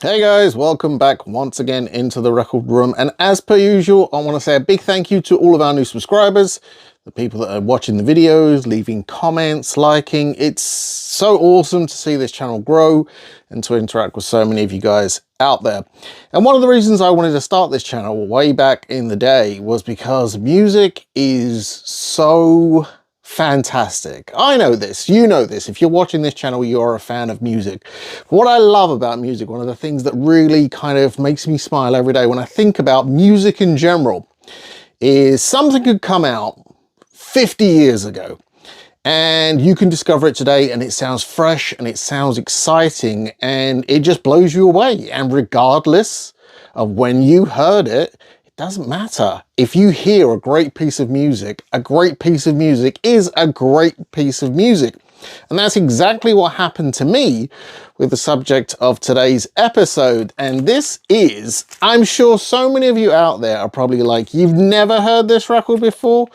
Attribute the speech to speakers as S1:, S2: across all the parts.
S1: Hey guys, welcome back once again into the record room, and as per usual I want to say a big thank you to all of our new subscribers, the people that are watching the videos, leaving comments, liking. It's so awesome to see this channel grow and to interact with so many of you guys out there. And one of the reasons I wanted to start this channel way back in the day was because music is so fantastic. I know this, you know this. If you're watching this channel, you're a fan of music. What I love about music, one of the things that really kind of makes me smile every day when I think about music in general, is something could come out 50 years ago and you can discover it today and it sounds fresh and it sounds exciting and it just blows you away. And regardless of when you heard it, doesn't matter. If you hear a great piece of music is a great piece of music. And that's exactly what happened to me with the subject of today's episode. And this is, I'm sure so many of you out there are probably like, you've never heard this record before?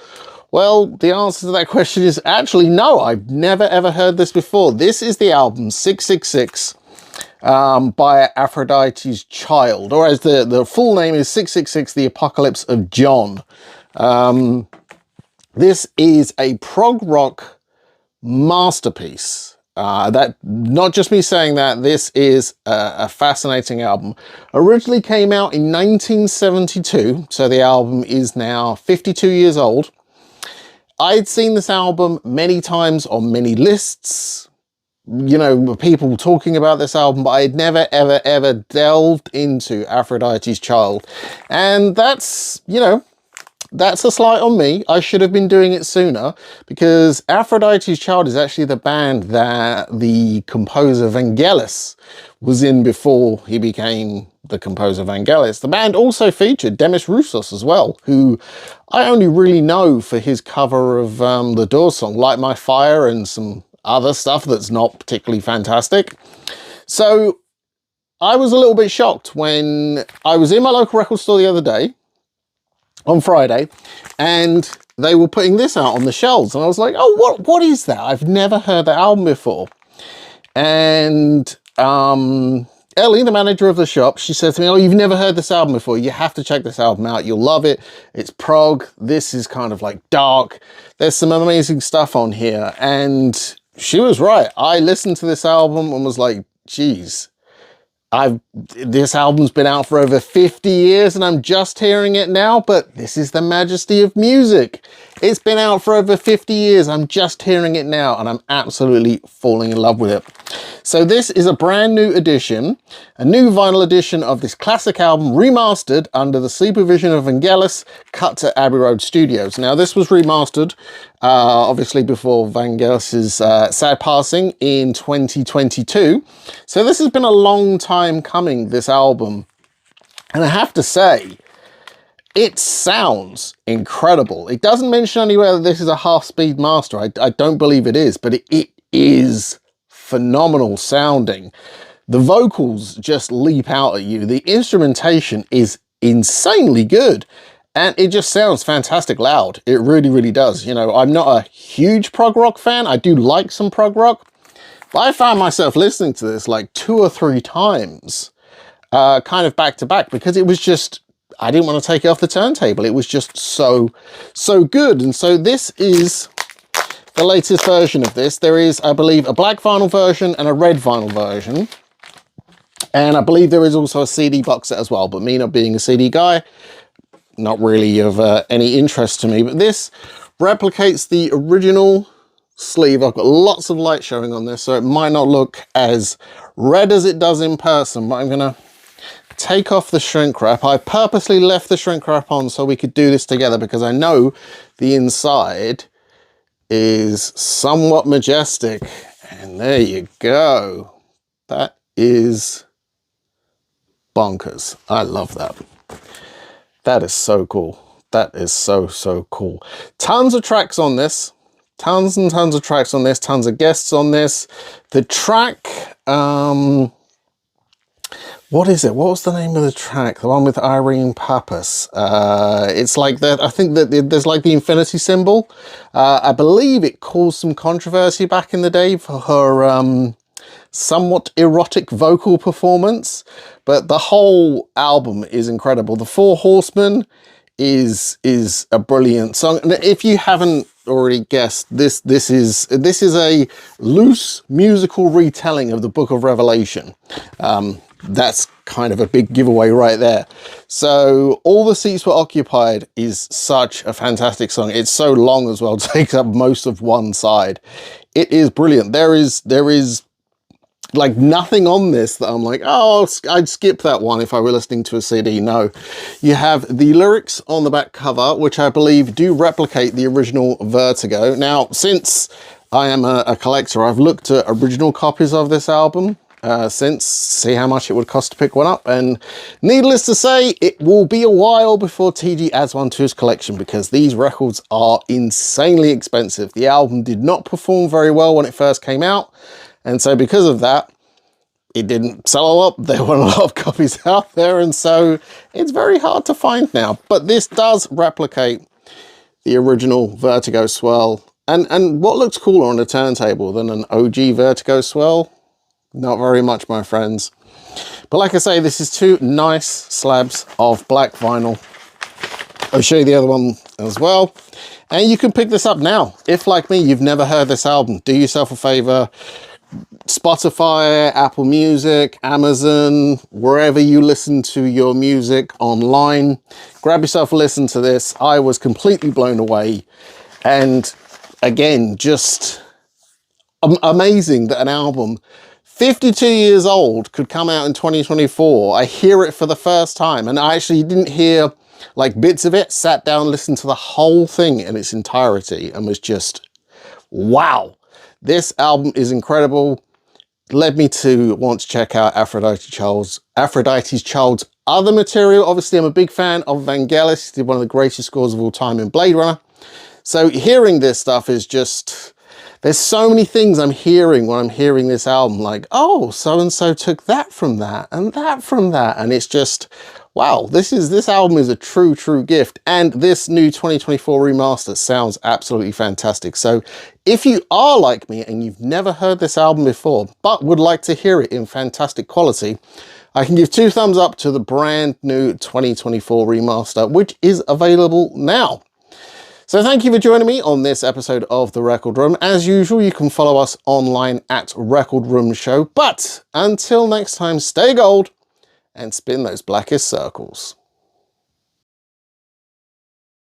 S1: Well, the answer to that question is actually no, I've never ever heard this before. This is the album 666. By Aphrodite's Child, or as the full name is 666, The Apocalypse of John. This is a prog rock masterpiece. That, not just me saying that, this is a fascinating album. Originally came out in 1972, so the album is now 52 years old. I'd seen this album many times on many lists, you know, people talking about this album, but I had never, ever delved into Aphrodite's Child. And that's, you know, that's a slight on me. I should have been doing it sooner, because Aphrodite's Child is actually the band that the composer Vangelis was in before he became the composer Vangelis. The band also featured Demis Roussos as well, who I only really know for his cover of the Doors song, Light My Fire, and some other stuff that's not particularly fantastic. So I was a little bit shocked when I was in my local record store the other day on Friday and they were putting this out on the shelves, and I was like, oh, what is that? I've never heard that album before. And Ellie, the manager of the shop, she said to me, oh, you've never heard this album before, you have to check this album out, you'll love it. It's prog, this is kind of like dark, there's some amazing stuff on here. And she was right. I listened to this album and was like, geez, this album's been out for over 50 years and I'm just hearing it now, but this is the majesty of music. It's been out for over 50 years. I'm just hearing it now and I'm absolutely falling in love with it. So this is a brand new edition, a new vinyl edition of this classic album, remastered under the supervision of Vangelis, cut to Abbey Road Studios. Now this was remastered obviously before Vangelis's sad passing in 2022. So this has been a long time coming, this album. And I have to say, it sounds incredible. It doesn't mention anywhere that this is a half-speed master. I don't believe it is, but it is phenomenal sounding. The vocals just leap out at you. The instrumentation is insanely good. And it just sounds fantastic loud. It really, really does. You know, I'm not a huge prog rock fan. I do like some prog rock. But I found myself listening to this like 2 or 3 times, kind of back to back, because it was just, I didn't want to take it off the turntable. It was just so good. And so this is the latest version of this. There is, I believe, a black vinyl version and a red vinyl version. And I believe there is also a CD box set as well. But me not being a CD guy, not really of any interest to me. But this replicates the original sleeve. I've got lots of light showing on this, so it might not look as red as it does in person, but I'm gonna take off the shrink wrap. I purposely left the shrink wrap on so we could do this together, because I know the inside is somewhat majestic. And there you go. That is bonkers. I love that. That is so cool. That is so cool. Tons of tracks on this. Tons and tons of tracks on this. Tons of guests on this. The track, what is it? What was the name of the track? The one with Irene Pappas. It's like that. I think that there's like the infinity symbol. I believe it caused some controversy back in the day for her somewhat erotic vocal performance. but the whole album is incredible. The Four Horsemen is a brilliant song, and if you haven't already guessed, this is a loose musical retelling of the Book of Revelation. That's kind of a big giveaway right there. So All the Seats Were Occupied is such a fantastic song. It's so long as well, it takes up most of one side. It is brilliant. There is like nothing on this that I'm like, oh, I'd skip that one if I were listening to a CD. No, you have the lyrics on the back cover, which I believe do replicate the original Vertigo. Now, since I am a collector, I've looked at original copies of this album see how much it would cost to pick one up, and needless to say, it will be a while before TG adds one to his collection, because these records are insanely expensive. The album did not perform very well when it first came out, and so because of that, it didn't sell a lot. There weren't a lot of copies out there, and so it's very hard to find now. But this does replicate the original Vertigo swell. And what looks cooler on a turntable than an OG Vertigo swell? Not very much, my friends. But like I say, this is two nice slabs of black vinyl. I'll show you the other one as well. And you can pick this up now. If, like me, you've never heard this album, do yourself a favor. Spotify, Apple Music, Amazon, wherever you listen to your music online, grab yourself a listen to this. I was completely blown away. And again, just amazing that an album 52 years old could come out in 2024. I hear it for the first time, and I actually didn't hear like bits of it, sat down, listened to the whole thing in its entirety, and was just, wow. This album is incredible. Led me to want to check out Aphrodite's Child's other material. Obviously, I'm a big fan of Vangelis. He did one of the greatest scores of all time in Blade Runner. So hearing this stuff is just, there's so many things I'm hearing when I'm hearing this album, like, oh, so-and-so took that from that and that from that. And it's just, wow, this album is a true gift. And this new 2024 remaster sounds absolutely fantastic. So if you are like me and you've never heard this album before, but would like to hear it in fantastic quality, I can give 2 thumbs up to the brand new 2024 remaster, which is available now. So thank you for joining me on this episode of The Record Room. As usual, you can follow us online at Record Room Show. But until next time, stay gold and spin those blackest circles.